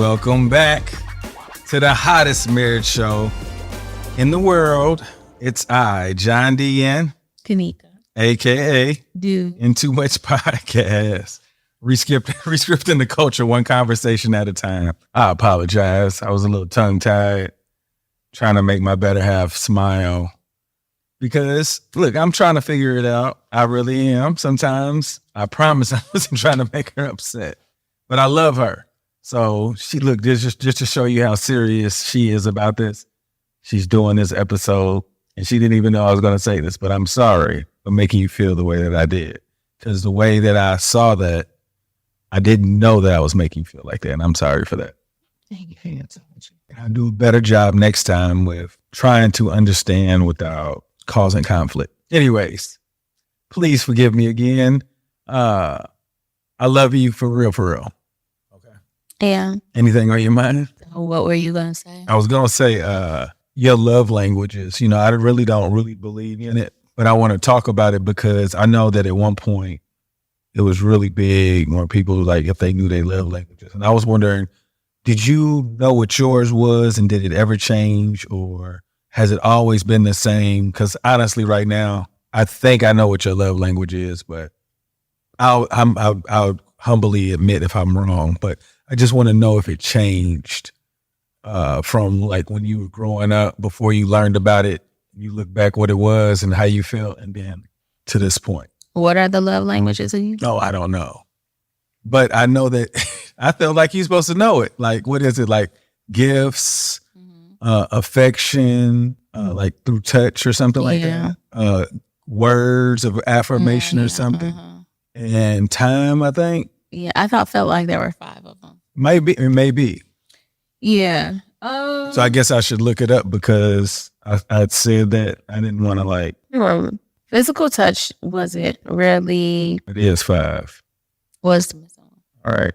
Welcome back to the hottest marriage show in the world. It's I, John D. N. Kanika. A.K.A. Dude. In Too Much Podcast. Rescripting the culture one conversation at a time. I apologize. I was a little tongue-tied trying to make my better half smile. Because, look, I'm trying to figure it out. I really am. Sometimes I promise I wasn't trying to make her upset. But I love her. So she look just to show you how serious she is about this. She's doing this episode, and she didn't even know I was going to say this, but I'm sorry for making you feel the way that I did. Because the way that I saw that, I didn't know that I was making you feel like that, and I'm sorry for that. I'll do a better job next time with trying to understand without causing conflict. Anyways, please forgive me again. I love you for real. Yeah. Anything on your mind? What were you going to say? I was going to say your love languages. You know, I really don't believe in it, but I want to talk about it because I know that at one point it was really big when people like if they knew they love languages. And I was wondering, did you know what yours was and did it ever change or has it always been the same? Because honestly, right now, I think I know what your love language is, but I'll humbly admit if I'm wrong, but I just want to know if it changed from like when you were growing up before you learned about it, you look back what it was and how you felt and then to this point. What are the love languages of you? No, I don't know. But I know that I felt like you're supposed to know it. Like, what is it? Like gifts, affection, like through touch or something like that. Words of affirmation or something. And time, I think. Yeah, I felt like there were 5 of them. Maybe. Yeah. So I guess I should look it up because I'd said that I didn't want to like. Physical touch wasn't really. It is 5. Was. All right.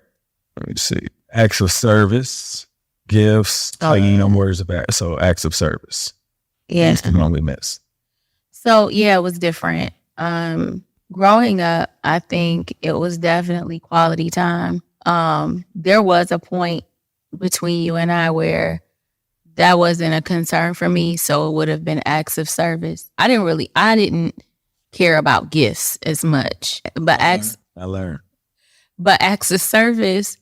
Let me see. Acts of service, gifts, words of that. So acts of service. Yeah. That's the one we missed. So yeah, it was different. Growing up, I think it was definitely quality time. There was a point between you and I where that wasn't a concern for me, so it would have been acts of service. I didn't care about gifts as much, but acts of service,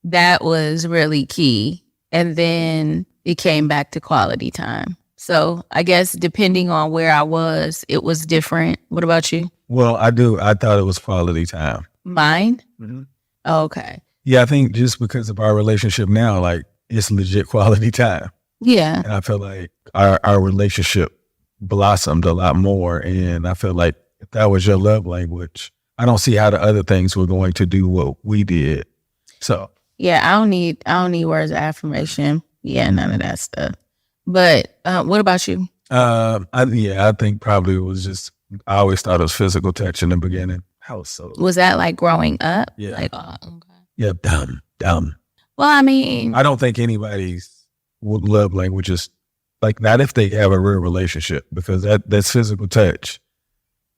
that was really key. And then it came back to quality time. So I guess depending on where I was, it was different. What about you? Well, I thought it was quality time. Mine? Mm-hmm. Okay. Yeah, I think just because of our relationship now, like it's legit quality time. Yeah. And I feel like our relationship blossomed a lot more. And I feel like if that was your love language, I don't see how the other things were going to do what we did. So yeah, I don't need words of affirmation. Yeah, none of that stuff. But what about you? I think probably it was just, I always thought it was physical touch in the beginning. Was that like growing up? Yeah. Like, okay. Yeah, dumb. Well, I mean, I don't think anybody's love language is like, not if they have a real relationship, because that's physical touch.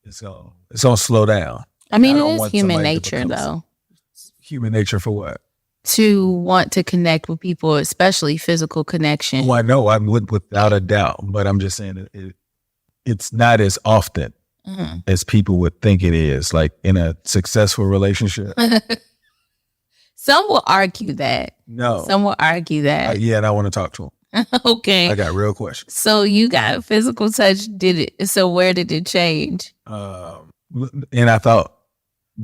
It's gonna slow down. I mean, it is human nature, though. Human nature for what? To want to connect with people, especially physical connection. Oh, I know. I'm without a doubt, but I'm just saying it's not as often as people would think it is. Like in a successful relationship. Some will argue that. No. Some will argue that. Yeah, and I want to talk to them. Okay. I got real questions. So you got physical touch. So where did it change? And I thought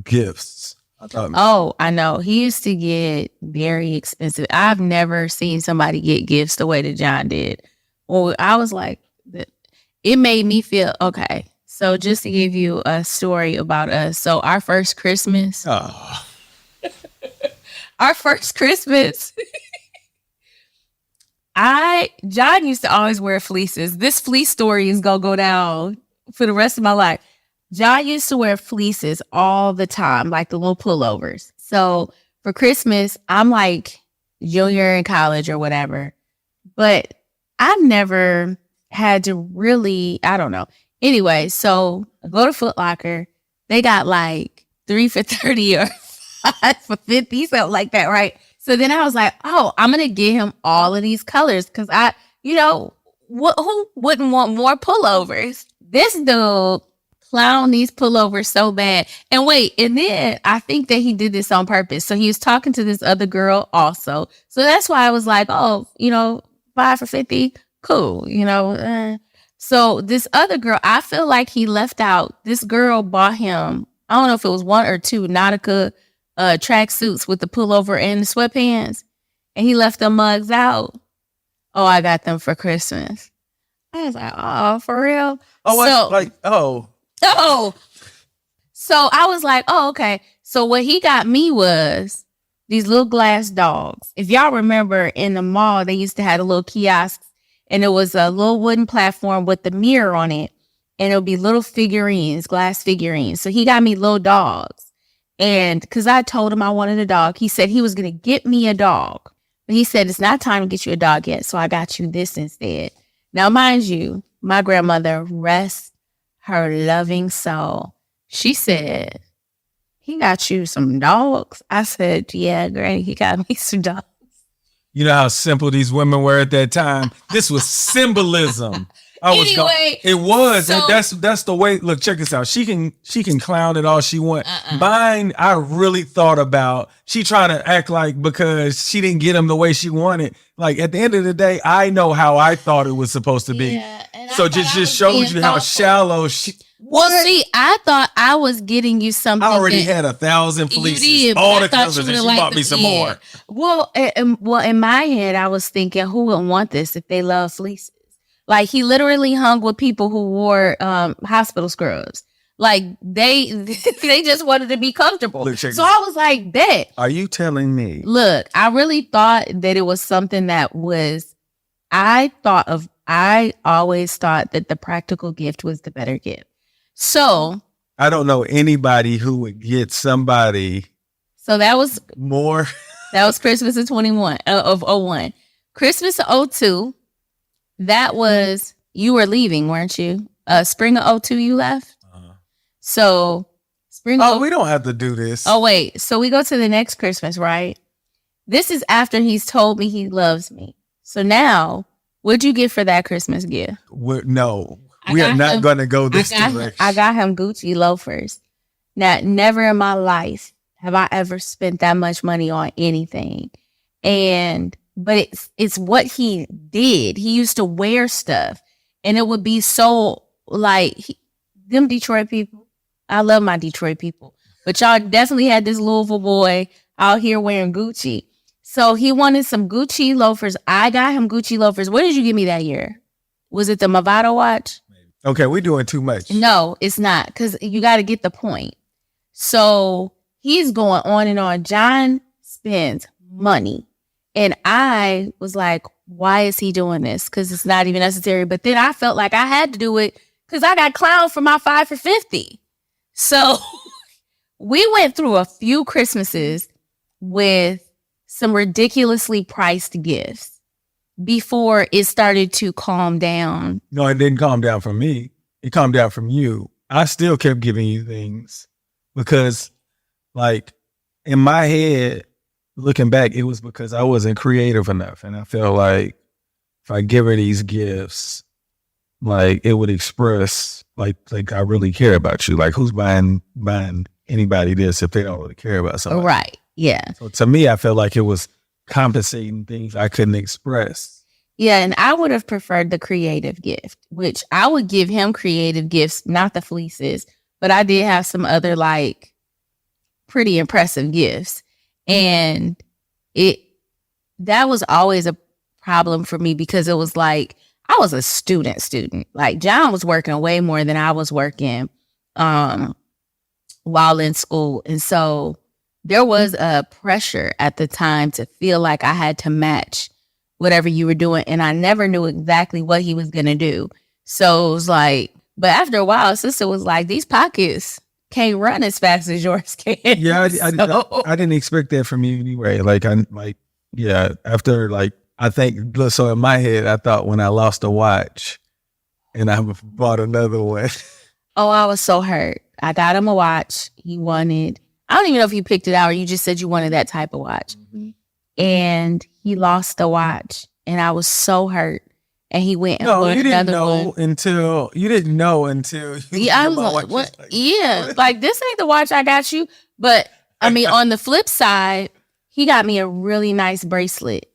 gifts. I know. He used to get very expensive. I've never seen somebody get gifts the way that John did. Well, I was like, it made me feel, okay. So just to give you a story about us. So our first Christmas. Oh. Our first Christmas. John used to always wear fleeces. This fleece story is going to go down for the rest of my life. John used to wear fleeces all the time, like the little pullovers. So for Christmas, I'm like junior in college or whatever. But I've never had to really, I don't know. Anyway, so I go to Foot Locker. They got like 3 for $30 or 5 for $50, something like that, right? So then I was like, oh, I'm going to get him all of these colors because who wouldn't want more pullovers? This dude clowned these pullovers so bad. And wait, and then I think that he did this on purpose. So he was talking to this other girl also. So that's why I was like, oh, 5 for 50, cool, So this other girl, I feel like he left out. This girl bought him, I don't know if it was 1 or 2 Nautica track suits with the pullover and the sweatpants. And he left the mugs out. Oh, I got them for Christmas. I was like, oh, for real? Oh. So I was like, oh, okay. So what he got me was these little glass dogs. If y'all remember in the mall, they used to have a little kiosks and it was a little wooden platform with the mirror on it. And it would be little figurines, glass figurines. So he got me little dogs. And because I told him I wanted a dog, he said he was going to get me a dog. But he said, it's not time to get you a dog yet. So I got you this instead. Now, mind you, my grandmother, rest her loving soul. She said, he got you some dogs? I said, yeah, Granny, he got me some dogs. You know how simple these women were at that time? This was symbolism. It was. So, that's the way. Look, check this out. She can clown it all she wants. Mine, I really thought about. She trying to act like because she didn't get him the way she wanted. Like at the end of the day, I know how I thought it was supposed to be. Yeah, so just shows you how shallow she. Well, see, I thought I was getting you something. I already had 1,000 fleeces, all the colors, and she bought me some more. Well, in my head, I was thinking, who would want this if they love fleeces? Like he literally hung with people who wore hospital scrubs. Like they just wanted to be comfortable. Look, so I was like, bet. Are you telling me? Look, I really thought that it was something that was, I always thought that the practical gift was the better gift. So. I don't know anybody who would get somebody. So that was. More. That was Christmas of 01. Christmas of 02. That was, you were leaving, weren't you? Spring of 02, you left? So, spring of... we don't have to do this. Oh, wait. So, we go to the next Christmas, right? This is after he's told me he loves me. So, now, what'd you get for that Christmas gift? We are not going to go this direction. I got him Gucci loafers. Now, never in my life have I ever spent that much money on anything. But it's what he did. He used to wear stuff. And it would be so them Detroit people. I love my Detroit people. But y'all definitely had this Louisville boy out here wearing Gucci. So he wanted some Gucci loafers. I got him Gucci loafers. What did you give me that year? Was it the Movado watch? Okay, we're doing too much. No, it's not. Because you got to get the point. So he's going on and on. John spends money. And I was like, why is he doing this? Because it's not even necessary. But then I felt like I had to do it because I got clowned for my 5 for 50. So we went through a few Christmases with some ridiculously priced gifts before it started to calm down. No, it didn't calm down from me. It calmed down from you. I still kept giving you things because, in my head, looking back, it was because I wasn't creative enough. And I felt like if I give her these gifts, it would express like I really care about you. Like who's buying anybody this if they don't really care about something? Right. Yeah. So to me, I felt like it was compensating things I couldn't express. Yeah. And I would have preferred the creative gift, which I would give him creative gifts, not the fleeces, but I did have some other pretty impressive gifts. And that was always a problem for me because it was I was a student. John was working way more than I was working while in school. And so there was a pressure at the time to feel like I had to match whatever you were doing. And I never knew exactly what he was going to do. So it was but after a while, sister was like, these pockets can't run as fast as yours can. Yeah, I didn't expect that from you anyway. After I think, so in my head, I thought when I lost a watch and I bought another one. Oh, I was so hurt. I got him a watch. He wanted, I don't even know if you picked it out or you just said you wanted that type of watch. Mm-hmm. and he lost the watch, and I was so hurt. And he went and No, bought you didn't another know one. until you didn't know until you Yeah, I was my like, watch. what? Like, Yeah, what? like this ain't the watch I got you. But I mean, on the flip side, he got me a really nice bracelet.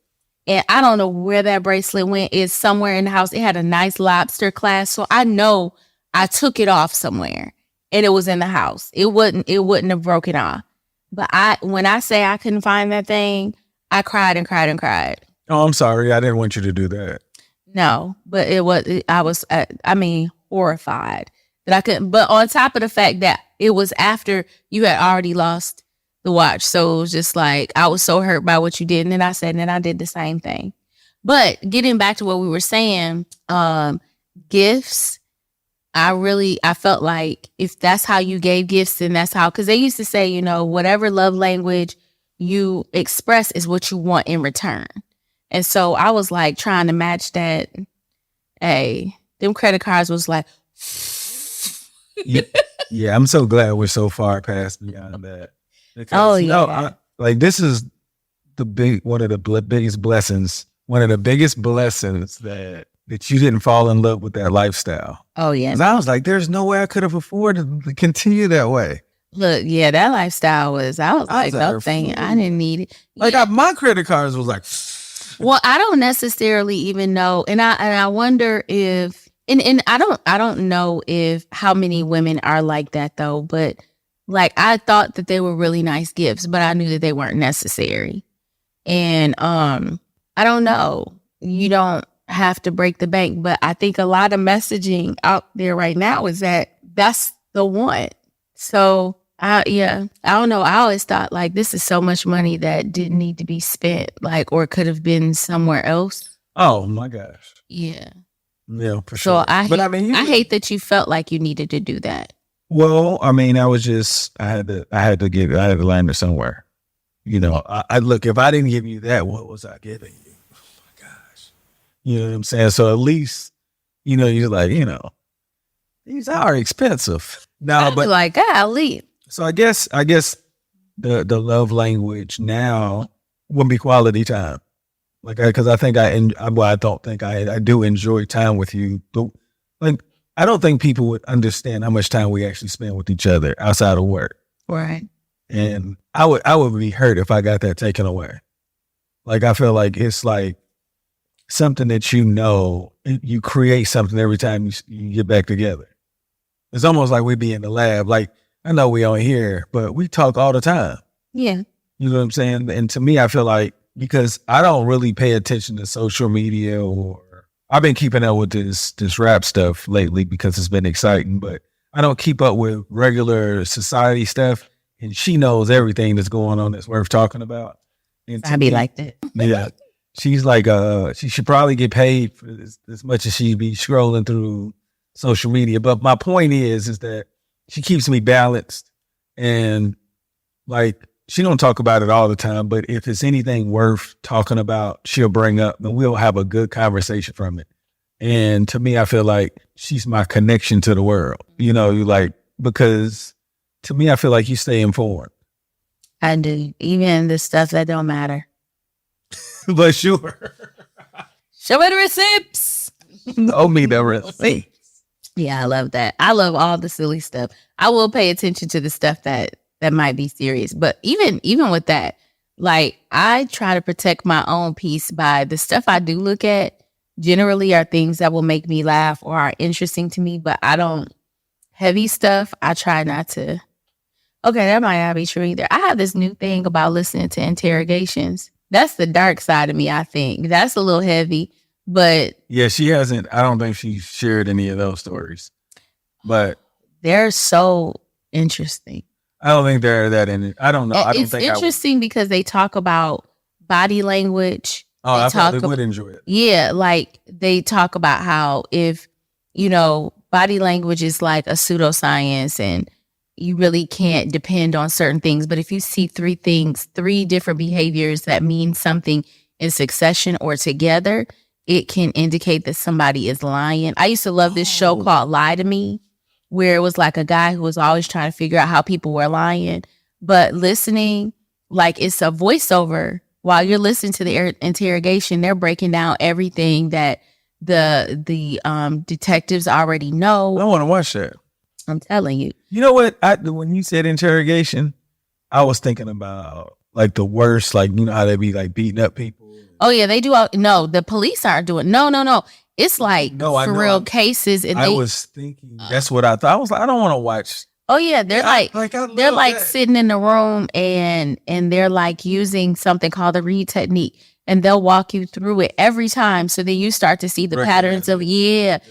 And I don't know where that bracelet went. It's somewhere in the house. It had a nice lobster clasp. So I know I took it off somewhere and it was in the house. It wouldn't have broken off. But when I say I couldn't find that thing, I cried and cried and cried. Oh, I'm sorry. I didn't want you to do that. No, but I was horrified that I couldn't. But on top of the fact that it was after you had already lost the watch. So it was just like, I was so hurt by what you did. And then I said, and then I did the same thing. But getting back to what we were saying, gifts, I felt like if that's how you gave gifts, then that's how, because they used to say, whatever love language you express is what you want in return. And so I was like trying to match that. Hey, them credit cards was like. Yeah, I'm so glad we're so far past beyond that. Because, this is one of the biggest blessings. One of the biggest blessings that you didn't fall in love with that lifestyle. Oh yeah. 'Cause I was like, there's no way I could have afforded to continue that way. Look, yeah, that lifestyle was. I was like, no thing. I didn't need it. Like my credit cards was like. Well, I don't necessarily even know, and I wonder if, and I don't know if how many women are like that though. But like, I thought that they were really nice gifts, but I knew that they weren't necessary. And I don't know. You don't have to break the bank, but I think a lot of messaging out there right now is that that's the one. So. I don't know. I always thought like this is so much money that didn't need to be spent, like, or could have been somewhere else. Oh my gosh. Yeah. Yeah, for sure. So I hate that you felt like you needed to do that. Well, I mean, I had to land it somewhere. I look, if I didn't give you that, what was I giving you? Oh my gosh. You know what I'm saying? So at least, you're like, these are expensive. No, but like, golly. So I guess the love language now would be quality time. Like, because I think I do enjoy time with you. But like, I don't think people would understand how much time we actually spend with each other outside of work. Right. And I would be hurt if I got that taken away. Like, I feel like it's like something that you create something every time you get back together. It's almost like we be in the lab. Like, I know we on here, but we talk all the time. Yeah. You know what I'm saying? And to me, I feel like, because I don't really pay attention to social media, or I've been keeping up with this rap stuff lately because it's been exciting, but I don't keep up with regular society stuff. And she knows everything that's going on that's worth talking about. And I be like that. Yeah. She's like, she should probably get paid for as much as she be scrolling through social media. But my point is that she keeps me balanced, and like, she don't talk about it all the time, but if it's anything worth talking about, she'll bring up and we'll have a good conversation from it. And to me, I feel like she's my connection to the world, because to me, I feel like you stay informed. I do. Even the stuff that don't matter. But sure. Show me the receipts. Owe me the receipts. Yeah, I love that. I love all the silly stuff. I will pay attention to the stuff that might be serious. But even with that, like, I try to protect my own peace by the stuff I do look at generally are things that will make me laugh or are interesting to me. But heavy stuff, I try not to. Okay, that might not be true either. I have this new thing about listening to interrogations. That's the dark side of me, I think. That's a little heavy. But yeah, she hasn't. I don't think she's shared any of those stories. But they're so interesting. I don't think they're that in it. I don't know. It's interesting because they talk about body language. Oh, I probably would enjoy it. Yeah, like they talk about how if body language is like a pseudoscience, and you really can't depend on certain things. But if you see three different behaviors that mean something in succession or together, it can indicate that somebody is lying. I used to love this show called Lie to Me, where it was like a guy who was always trying to figure out how people were lying. But listening, like, it's a voiceover while you're listening to the interrogation, they're breaking down everything that the detectives already know. I want to watch that. I'm telling you. You know what? When you said interrogation, I was thinking about like the worst, like, you know how they be like beating up people. Oh yeah, they do. No, the police aren't doing. No. It's like for real cases. And I was thinking that's what I thought. I was like, I don't want to watch. Oh yeah, they're like sitting in the room and they're like using something called the read technique, and they'll walk you through it every time. So then you start to see the patterns of and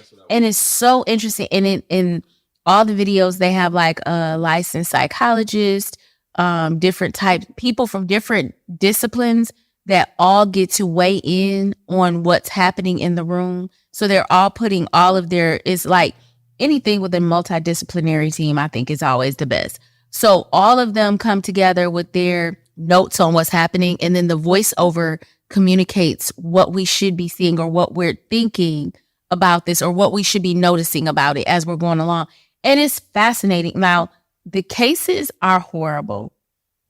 it's so interesting. And in all the videos, they have like a licensed psychologist, different types, people from different disciplines that all get to weigh in on what's happening in the room. So they're all putting all of it's like anything with a multidisciplinary team, I think is always the best. So all of them come together with their notes on what's happening. And then the voiceover communicates what we should be seeing or what we're thinking about this or what we should be noticing about it as we're going along. And it's fascinating. Now, the cases are horrible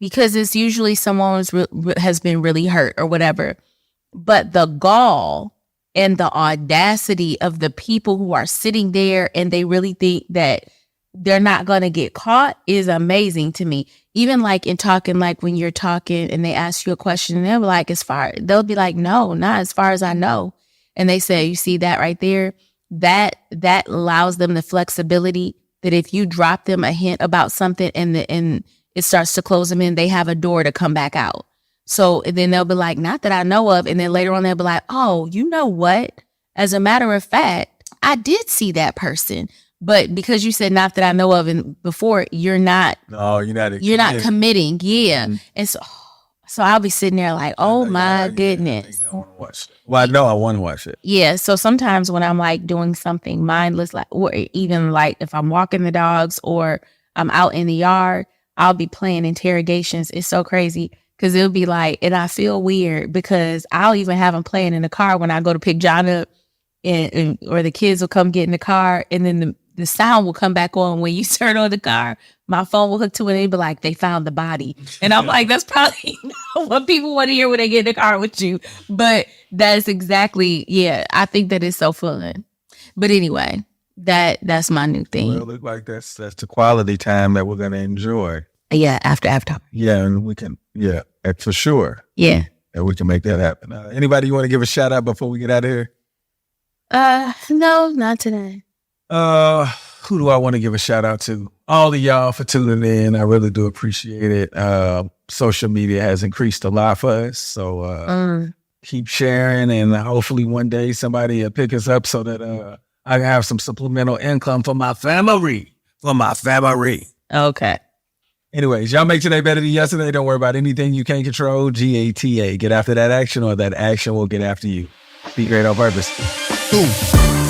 because it's usually someone has been really hurt or whatever. But the gall and the audacity of the people who are sitting there and they really think that they're not going to get caught is amazing to me. Even like in talking, like when you're talking and they ask you a question and they'll be like, they'll be like, no, not as far as I know. And they say, you see that right there? That allows them the flexibility that if you drop them a hint about something and it starts to close them in, they have a door to come back out. So then they'll be like, not that I know of. And then later on, they'll be like, oh, you know what? As a matter of fact, I did see that person. But because you said not that I know of and before, you're not committing. Yeah. Mm-hmm. And so I'll be sitting there like, oh my goodness. I want to watch it. Well, I know I want to watch it. Yeah. So sometimes when I'm like doing something mindless, like, or even like if I'm walking the dogs or I'm out in the yard, I'll be playing interrogations. It's so crazy. Because it'll be like, and I feel weird because I'll even have them playing in the car when I go to pick John up or the kids will come get in the car and then the sound will come back on when you turn on the car. My phone will hook to it and they'll be like, they found the body. And I'm like, that's probably not what people want to hear when they get in the car with you. But that's exactly, yeah, I think that is so fun. But anyway, that's my new thing. Well, it look like that's the quality time that we're going to enjoy. Yeah, after. Yeah, and we can, for sure. Yeah. And we can make that happen. Anybody you want to give a shout out before we get out of here? No, not today. Who do I want to give a shout out to? All of y'all for tuning in. I really do appreciate it. Social media has increased a lot for us. So keep sharing and hopefully one day somebody will pick us up so that I can have some supplemental income for my family. Okay. Anyways, y'all make today better than yesterday. Don't worry about anything you can't control. GATA. Get after that action or that action will get after you. Be great on purpose. Boom.